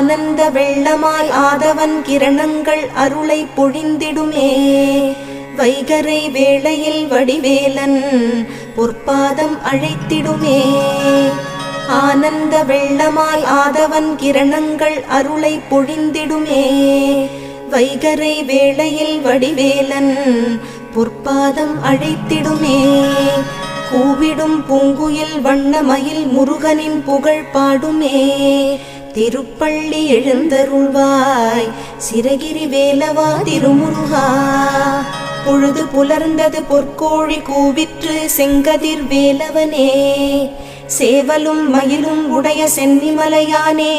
ஆனந்த வெள்ளமாய் ஆதவன் கிரணங்கள் அருளை பொழிந்திடுமே. வைகரை வேளையில் வடிவேலன் பொற்பாதம் அழைத்திடுமே. ஆனந்த வெள்ளமாய் ஆதவன் கிரணங்கள் அருளை பொழிந்திடுமே. வைகரை வேளையில் வடிவேலன் பொற்பாதம் அழைத்திடுமே. கூவிடும் பூங்குயில் வண்ணமயில் முருகனின் புகழ் பாடுமே. திருப்பள்ளி எழுந்தருள்வாய் சிரகிரி வேலவா திருமுருகா. பொழுது புலர்ந்தது பொற்கோழி கூவிற்று செங்கதிர் வேலவனே. சேவலும் மயிலும் உடைய சென்னிமலையானே